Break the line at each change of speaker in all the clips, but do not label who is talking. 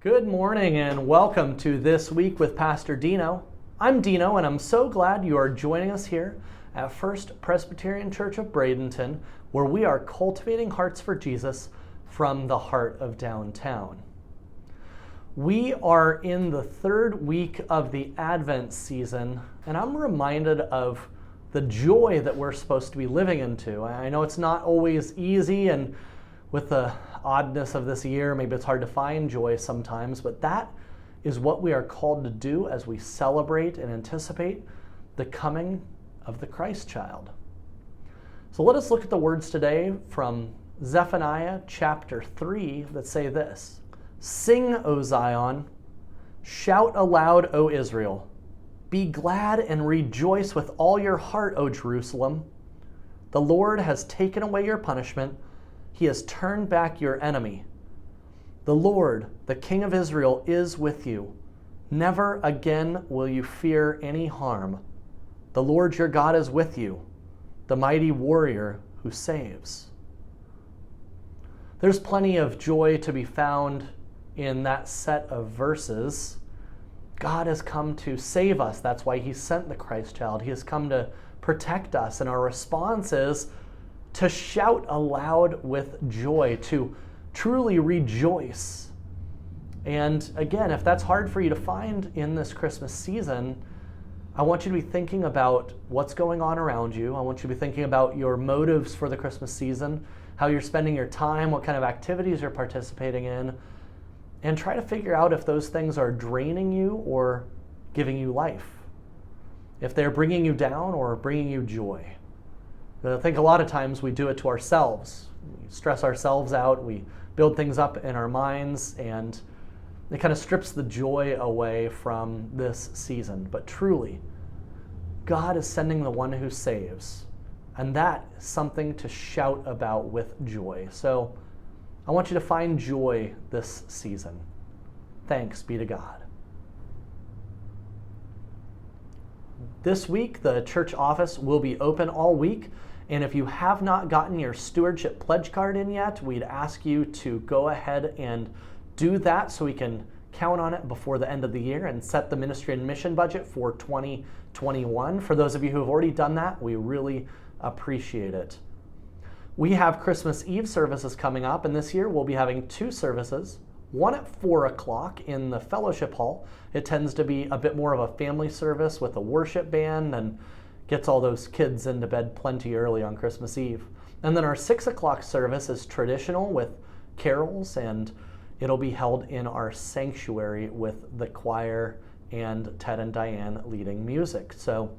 Good morning and welcome to This Week with Pastor Dino. I'm Dino and I'm so glad you are joining us here at First Presbyterian Church of Bradenton, where we are cultivating hearts for Jesus from the heart of downtown. We are in the third week of the Advent season, and I'm reminded of the joy that we're supposed to be living into. I know it's not always easy, and with the oddness of this year, maybe it's hard to find joy sometimes, but that is what we are called to do as we celebrate and anticipate the coming of the Christ child. So let us look at the words today from Zephaniah chapter 3 that say this: "Sing, O Zion, shout aloud, O Israel. Be glad and rejoice with all your heart, O Jerusalem. The Lord has taken away your punishment. He has turned back your enemy. The Lord, the King of Israel, is with you. Never again will you fear any harm. The Lord your God is with you, the mighty warrior who saves." There's plenty of joy to be found in that set of verses. God has come to save us. That's why he sent the Christ child. He has come to protect us. And our response is to shout aloud with joy, to truly rejoice. And again, if that's hard for you to find in this Christmas season, I want you to be thinking about what's going on around you. I want you to be thinking about your motives for the Christmas season, how you're spending your time, what kind of activities you're participating in, and try to figure out if those things are draining you or giving you life, if they're bringing you down or bringing you joy. I think a lot of times we do it to ourselves. We stress ourselves out, we build things up in our minds, and it kind of strips the joy away from this season. But truly, God is sending the one who saves, and that is something to shout about with joy. So I want you to find joy this season. Thanks be to God. This week, the church office will be open all week. And if you have not gotten your stewardship pledge card in yet, we'd ask you to go ahead and do that so we can count on it before the end of the year and set the ministry and mission budget for 2021. For those of you who have already done that, we really appreciate it. We have Christmas Eve services coming up, and this year we'll be having two services, one at 4 o'clock in the fellowship hall. It tends to be a bit more of a family service with a worship band and gets all those kids into bed plenty early on Christmas Eve. And then our 6 o'clock service is traditional with carols, and it'll be held in our sanctuary with the choir and Ted and Diane leading music. So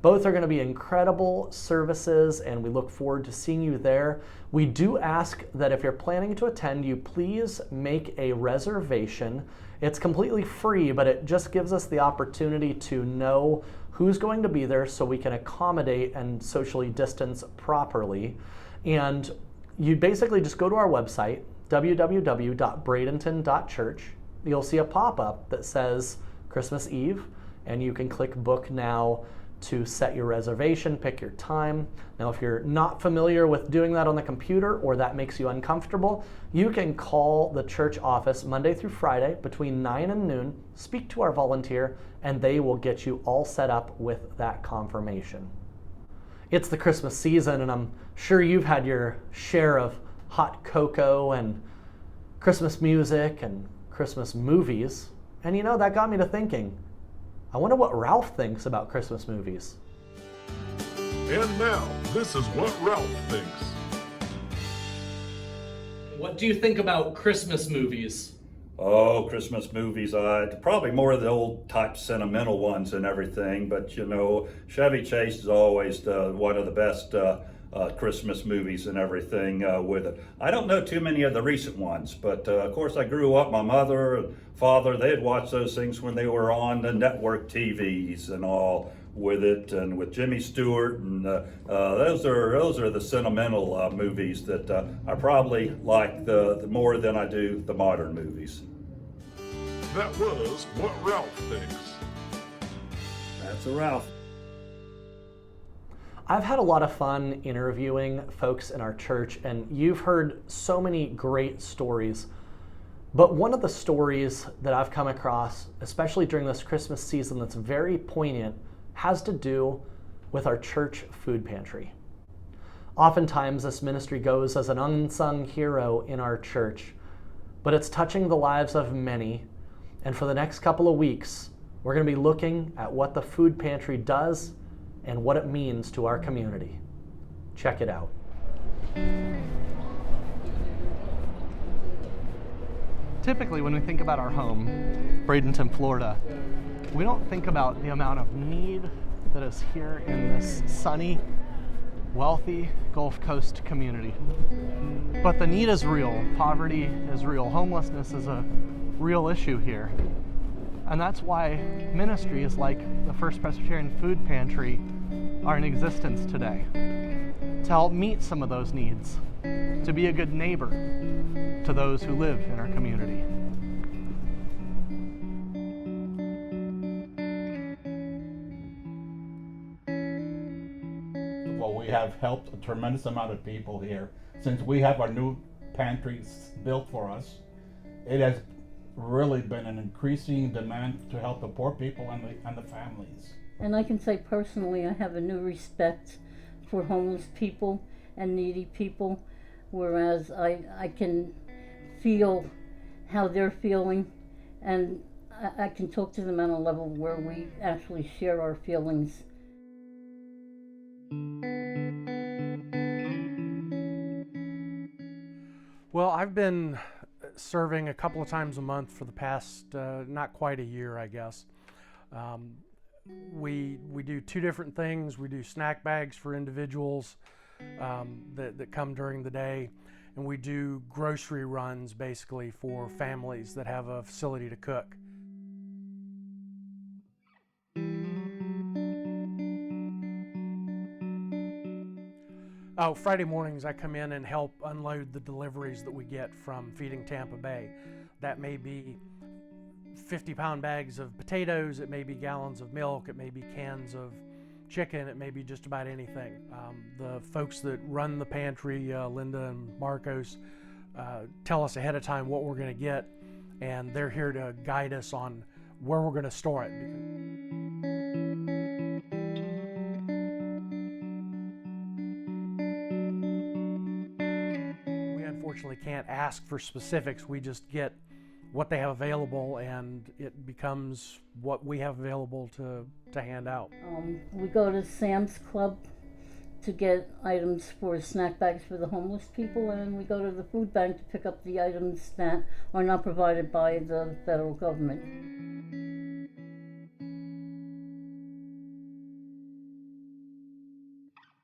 both are going to be incredible services, and we look forward to seeing you there. We do ask that if you're planning to attend, you please make a reservation. It's completely free, but it just gives us the opportunity to know who's going to be there so we can accommodate and socially distance properly. And you basically just go to our website, www.bradenton.church. You'll see a pop-up that says Christmas Eve, and you can click Book Now to set your reservation, pick your time. Now, if you're not familiar with doing that on the computer or that makes you uncomfortable, you can call the church office Monday through Friday between 9 and noon, speak to our volunteer, and they will get you all set up with that confirmation. It's the Christmas season, and I'm sure you've had your share of hot cocoa and Christmas music and Christmas movies. And you know, that got me to thinking, I wonder what Ralph thinks about Christmas movies.
And now, this is what Ralph thinks.
What do you think about Christmas movies?
Oh, Christmas movies, probably more of the old type sentimental ones and everything, but you know, Chevy Chase is always one of the best Christmas movies and everything with it. I don't know too many of the recent ones, but of course I grew up, my mother and father, they had watched those things when they were on the network TVs and all with it, and with Jimmy Stewart, and those are the sentimental movies that I probably like the more than I do the modern movies.
That was what Ralph thinks.
That's a Ralph.
I've had a lot of fun interviewing folks in our church, and you've heard so many great stories But one of the stories that I've come across, especially during this Christmas season, that's very poignant, has to do with our church food pantry. Oftentimes, this ministry goes as an unsung hero in our church, but it's touching the lives of many. And for the next couple of weeks, we're going to be looking at what the food pantry does and what it means to our community. Check it out. Typically, when we think about our home, Bradenton, Florida, we don't think about the amount of need that is here in this sunny, wealthy Gulf Coast community. But the need is real. Poverty is real. Homelessness is a real issue here. And that's why ministries like the First Presbyterian Food Pantry are in existence today, to help meet some of those needs, to be a good neighbor to those who live in our community.
Well, we have helped a tremendous amount of people here. Since we have our new pantries built for us, it has really been an increasing demand to help the poor people and the families.
And I can say personally, I have a new respect for homeless people and needy people, whereas I can feel how they're feeling, and I can talk to them on a level where we actually share our feelings.
Well, I've been serving a couple of times a month for the past not quite a year, I guess. We do two different things. We do snack bags for individuals that come during the day, and we do grocery runs basically for families that have a facility to cook. Oh, Friday mornings I come in and help unload the deliveries that we get from Feeding Tampa Bay. That may be 50-pound bags of potatoes, it may be gallons of milk, it may be cans of chicken, it may be just about anything. The folks that run the pantry, Linda and Marcos, tell us ahead of time what we're going to get, and they're here to guide us on where we're going to store it. We unfortunately can't ask for specifics, we just get what they have available, and it becomes what we have available to hand out.
We go to Sam's Club to get items for snack bags for the homeless people, and we go to the food bank to pick up the items that are not provided by the federal government.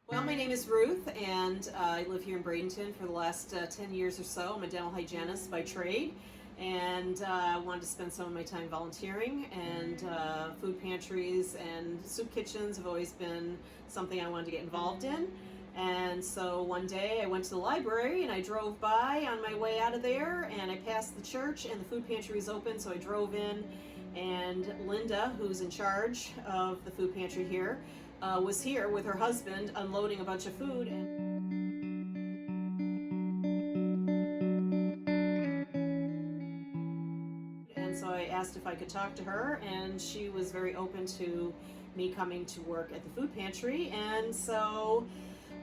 Well, my name is Ruth, and I live here in Bradenton for the last 10 years or so. I'm a dental hygienist by trade, and wanted to spend some of my time volunteering, and food pantries and soup kitchens have always been something I wanted to get involved in. And so one day I went to the library and I drove by on my way out of there, and I passed the church and the food pantry was open, so I drove in, and Linda, who's in charge of the food pantry here, was here with her husband unloading a bunch of food. And so I asked if I could talk to her, and she was very open to me coming to work at the food pantry. And so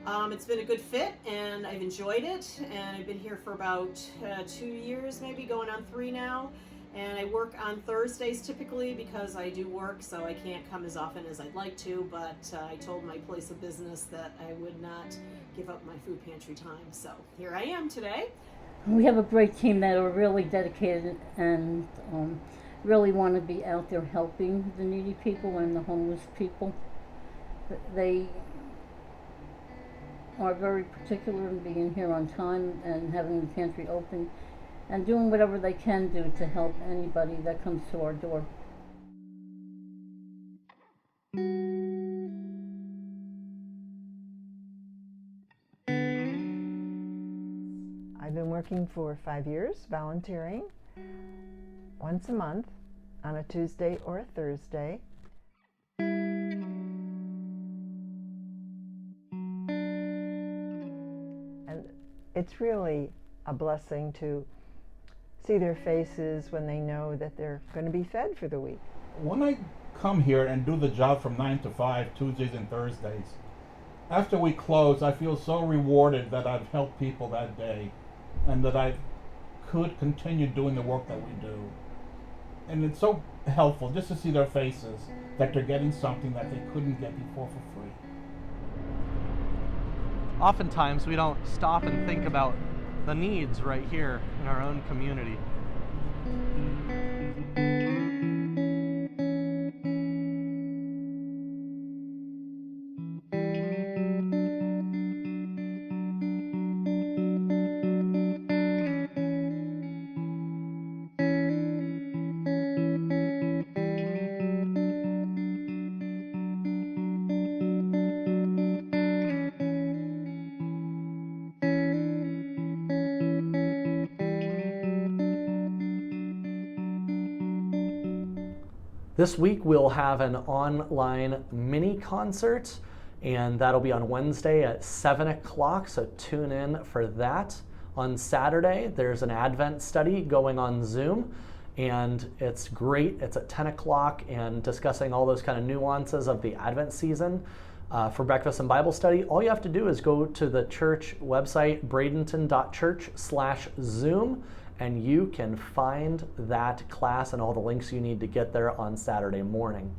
it's been a good fit, and I've enjoyed it, and I've been here for about 2 years, maybe going on 3 now. And I work on Thursdays typically because I do work, so I can't come as often as I'd like to, but I told my place of business that I would not give up my food pantry time. So here I am today.
We have a great team that are really dedicated and really want to be out there helping the needy people and the homeless people. They are very particular in being here on time and having the pantry open and doing whatever they can do to help anybody that comes to our door.
I've been working for 5 years, volunteering once a month on a Tuesday or a Thursday. And it's really a blessing to see their faces when they know that they're going to be fed for the week.
When I come here and do the job from 9 to 5, Tuesdays and Thursdays, after we close, I feel so rewarded that I've helped people that day and that I could continue doing the work that we do. And it's so helpful just to see their faces that they're getting something that they couldn't get before for free.
Oftentimes we don't stop and think about the needs right here in our own community. This week we'll have an online mini concert, and that'll be on Wednesday at 7 o'clock, so tune in for that. On Saturday, there's an Advent study going on Zoom, and it's great. It's at 10 o'clock and discussing all those kind of nuances of the Advent season. For breakfast and Bible study, all you have to do is go to the church website, bradenton.church/Zoom, and you can find that class and all the links you need to get there on Saturday morning.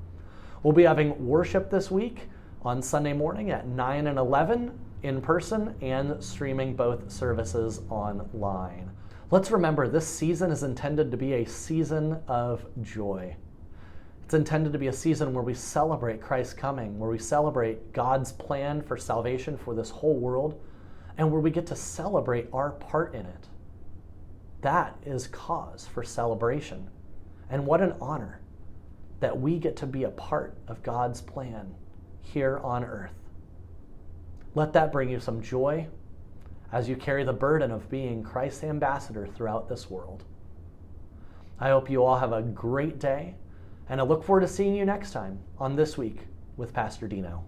We'll be having worship this week on Sunday morning at 9 and 11 in person and streaming both services online. Let's remember, this season is intended to be a season of joy. It's intended to be a season where we celebrate Christ's coming, where we celebrate God's plan for salvation for this whole world, and where we get to celebrate our part in it. That is cause for celebration. And what an honor that we get to be a part of God's plan here on earth. Let that bring you some joy as you carry the burden of being Christ's ambassador throughout this world. I hope you all have a great day, and I look forward to seeing you next time on This Week with Pastor Dino.